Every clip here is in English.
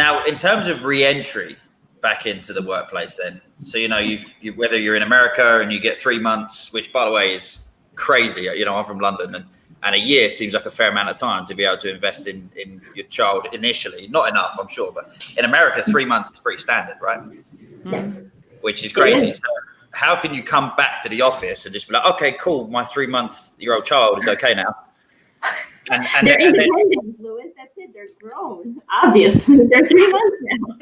Now, in terms of re-entry back into the workplace, then, so whether you're in America and you get 3 months, which by the way is crazy. I'm from London, and a year seems like a fair amount of time to be able to invest in your child initially. Not enough, I'm sure, but in America, 3 months is pretty standard, right? Mm. Which is crazy. So how can you come back to the office and just be like, okay, cool, my 3-month-old child is okay now? And they're independent, Louis. That's it. They're grown. Obviously, they're 3 months now.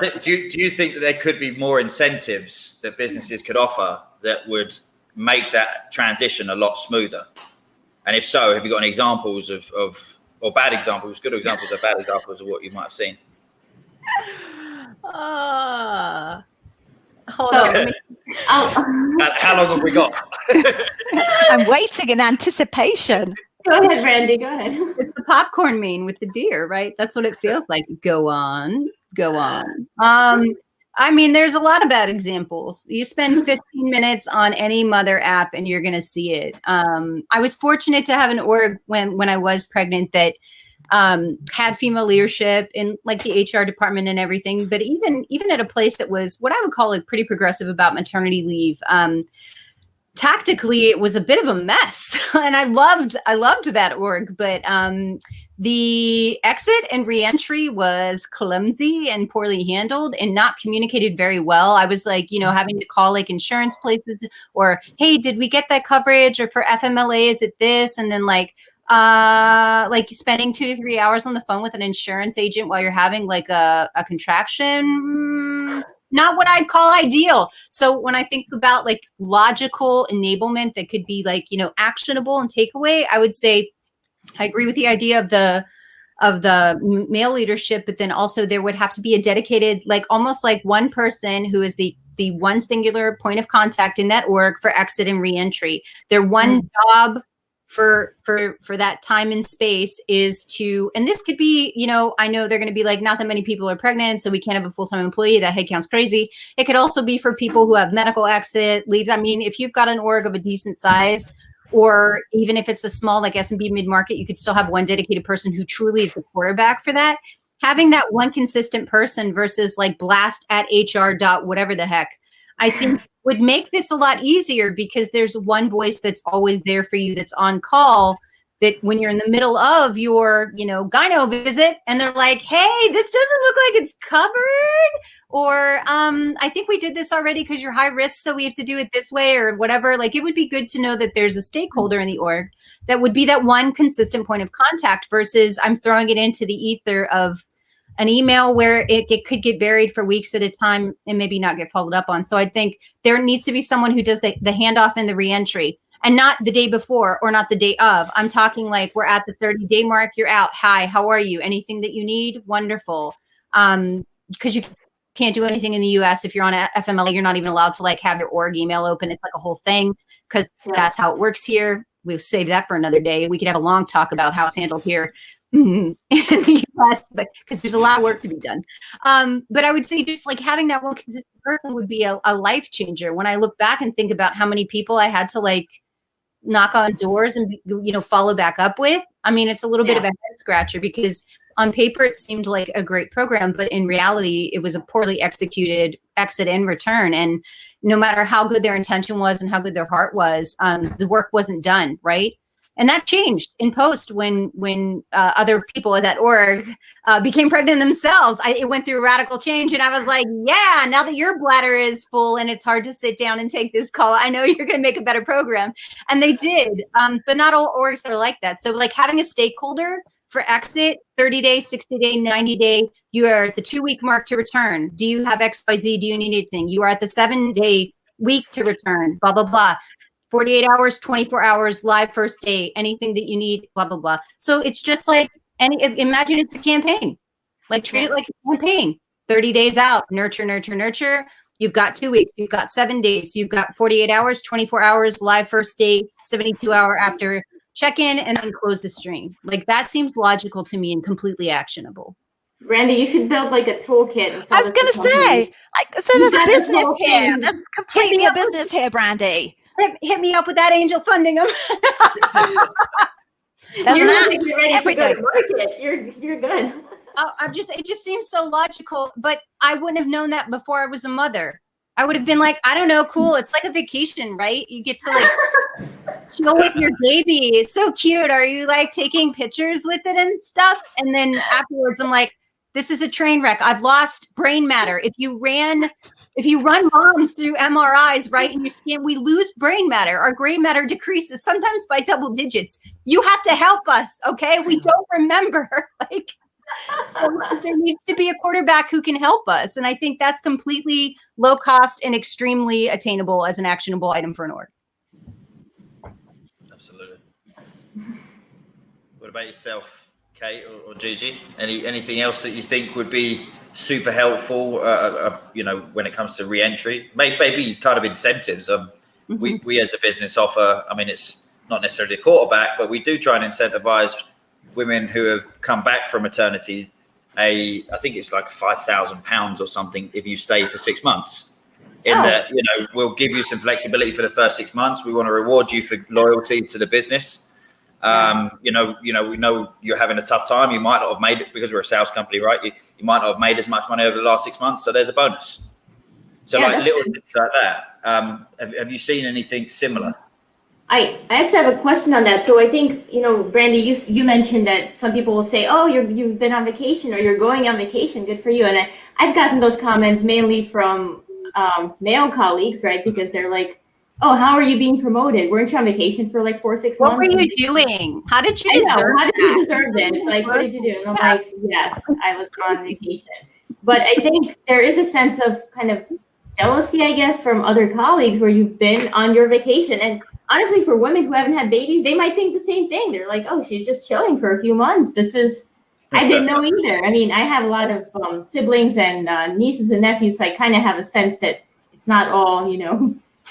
Do you think that there could be more incentives that businesses could offer that would make that transition a lot smoother? And if so, have you got any examples of or bad examples, good examples or bad examples of what you might have seen? Hold on. How long have we got? I'm waiting in anticipation. Go ahead, Brandy. Go ahead. It's the popcorn meme with the deer, right? That's what it feels like. Go on. I mean, there's a lot of bad examples. You spend 15 minutes on any mother app and you're going to see it. I was fortunate to have an org when I was pregnant that had female leadership in like the HR department and everything. But even at a place that was what I would call like pretty progressive about maternity leave, tactically it was a bit of a mess. And I loved that org, but the exit and reentry was clumsy and poorly handled and not communicated very well. I was like, having to call like insurance places or, hey, did we get that coverage? Or for FMLA, is it this? And then like spending 2 to 3 hours on the phone with an insurance agent while you're having like a contraction. Not what I'd call ideal. So when I think about like logical enablement that could be like, actionable and takeaway, I would say I agree with the idea of the male leadership, but then also there would have to be a dedicated, like almost like one person who is the one singular point of contact in that org for exit and reentry. Their one job for that time and space is to, and this could be, I know they're going to be like, not that many people are pregnant, so we can't have a full-time employee. That headcount's crazy. It could also be for people who have medical exit leaves. I mean, if you've got an org of a decent size, or even if it's a small like S&B mid-market, you could still have one dedicated person who truly is the quarterback for that. Having that one consistent person versus like blast at HR dot whatever the heck, I think would make this a lot easier because there's one voice that's always there for you that's on call, that when you're in the middle of your, gyno visit and they're like, hey, this doesn't look like it's covered, or I think we did this already because you're high risk, so we have to do it this way or whatever. Like, it would be good to know that there's a stakeholder in the org that would be that one consistent point of contact versus I'm throwing it into the ether of an email where it could get buried for weeks at a time and maybe not get followed up on. So I think there needs to be someone who does the handoff and the reentry, and not the day before or not the day of. I'm talking like we're at the 30-day mark. You're out. Hi, how are you? Anything that you need? Wonderful. Because you can't do anything in the US. If you're on FMLA, you're not even allowed to like have your org email open. It's like a whole thing because that's how it works here. We'll save that for another day. We could have a long talk about how it's handled here in the US, but because there's a lot of work to be done. But I would say just like having that one consistent person would be a life changer. When I look back and think about how many people I had to like knock on doors and follow back up with, I mean, it's a little bit of a head scratcher because on paper it seemed like a great program, but in reality it was a poorly executed exit and return. And no matter how good their intention was and how good their heart was, the work wasn't done right. And that changed in post when other people at that org became pregnant themselves. It went through a radical change, and I was like, yeah, now that your bladder is full and it's hard to sit down and take this call, I know you're going to make a better program. And they did, but not all orgs are like that. So like having a stakeholder for exit, 30-day, 60-day, 90-day, you are at the 2-week mark to return. Do you have XYZ? Do you need anything? You are at the 7-day week to return, blah, blah, blah. 48 hours, 24 hours, live first day, anything that you need, blah, blah, blah. So it's just like, imagine it's a campaign. Like treat it like a campaign. 30 days out, nurture, nurture, nurture. You've got 2 weeks, you've got 7 days, you've got 48 hours, 24 hours, live first day, 72 hour after check-in, and then close the stream. Like that seems logical to me and completely actionable. Randy, you should build like a toolkit. I was going to say, so there's a business here. There's completely a business here, Brandy. Hit me up with that angel funding. You're ready to go to market. You're good. it just seems so logical, but I wouldn't have known that before I was a mother. I would have been like, I don't know, cool. It's like a vacation, right? You get to like chill with your baby. It's so cute. Are you like taking pictures with it and stuff? And then afterwards, I'm like, this is a train wreck. I've lost brain matter. If you run moms through MRIs, right, in your skin, we lose brain matter. Our brain matter decreases sometimes by double digits. You have to help us, okay? We don't remember. Like, there needs to be a quarterback who can help us. And I think that's completely low cost and extremely attainable as an actionable item for an org. Absolutely. What about yourself, Kate or Gigi? Anything else that you think would be super helpful, when it comes to re-entry? Maybe kind of incentives. We as a business offer, I mean, it's not necessarily a quarterback, but we do try and incentivize women who have come back from maternity. I think it's like £5,000 or something if you stay for 6 months. That, we'll give you some flexibility for the first 6 months. We want to reward you for loyalty to the business. We know you're having a tough time. You might not have made it because we're a sales company, right? You might not have made as much money over the last 6 months. So there's a bonus. So little things like that. Have you seen anything similar? I actually have a question on that. So I think, Brandy, you mentioned that some people will say, oh, you've been on vacation or you're going on vacation. Good for you. And I've gotten those comments mainly from male colleagues, right? Because they're like, oh, how are you being promoted? Weren't you on vacation for like 4 or 6 months? What were you doing? How did you deserve How did you deserve this? Like, what did you do? And I'm like, yes, I was on vacation. But I think there is a sense of kind of jealousy, I guess, from other colleagues where you've been on your vacation. And honestly, for women who haven't had babies, they might think the same thing. They're like, oh, she's just chilling for a few months. I didn't know either. I mean, I have a lot of siblings and nieces and nephews, so I kind of have a sense that it's not all,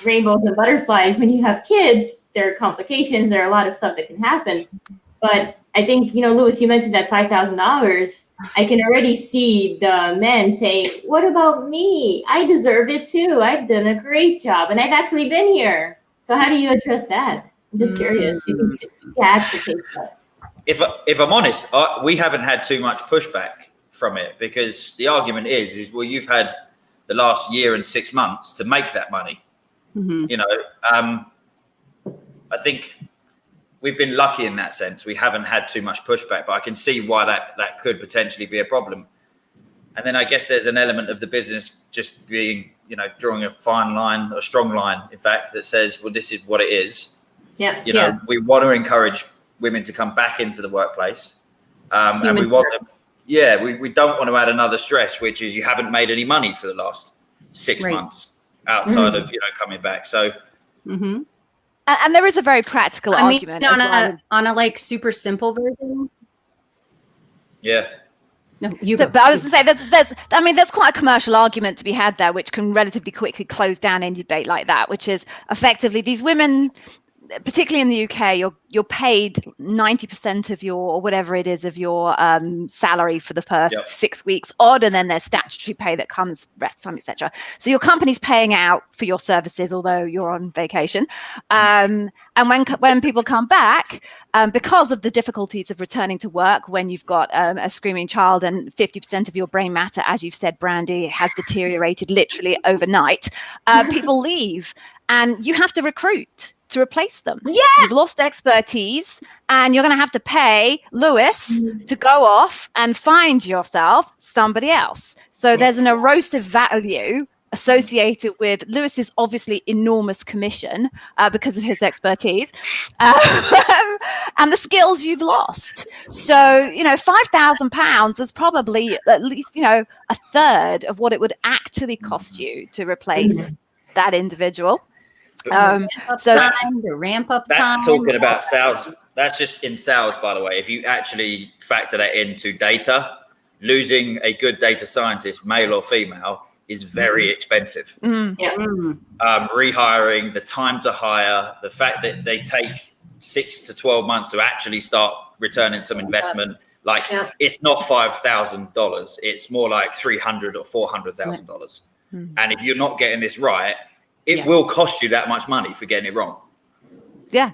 rainbows and butterflies. When you have kids, there are complications. There are a lot of stuff that can happen. But I think, Louis, you mentioned that $5,000. I can already see the men saying, what about me? I deserve it too. I've done a great job and I've actually been here. So how do you address that? I'm just curious. If I'm honest, we haven't had too much pushback from it because the argument is well, you've had the last year and 6 months to make that money. I think we've been lucky in that sense. We haven't had too much pushback, but I can see why that could potentially be a problem. And then I guess there's an element of the business just being, drawing a fine line, a strong line, in fact, that says, well, this is what it is. Yeah. We want to encourage women to come back into the workplace. And we want them. Yeah, we don't want to add another stress, which is you haven't made any money for the last 6 months outside of, coming back. So. Mm-hmm. And there is a very practical argument on a like super simple version. Yeah. No, but I was going to say there's quite a commercial argument to be had there, which can relatively quickly close down any debate like that, which is effectively these women, particularly in the UK, you're paid 90% of your, or whatever it is, of your salary for the first 6 weeks odd, and then there's statutory pay that comes rest time, etc. So your company's paying out for your services, although you're on vacation. And when people come back, because of the difficulties of returning to work when you've got a screaming child and 50% of your brain matter, as you've said, Brandy, has deteriorated literally overnight, people leave, and you have to recruit to replace them. Yeah. You've lost expertise and you're going to have to pay Louis to go off and find yourself somebody else. So there's an erosive value associated with Lewis's obviously enormous commission because of his expertise and the skills you've lost. So, £5,000 is probably at least, a third of what it would actually cost you to replace that individual. So the ramp up time. That's talking about sales. That's just in sales, by the way. If you actually factor that into data, losing a good data scientist, male or female, is very expensive. Rehiring, the time to hire, the fact that they take 6 to 12 months to actually start returning some investment. It's not $5,000. It's more like $300,000 or $400,000. And if you're not getting this right, it will cost you that much money for getting it wrong. Yeah,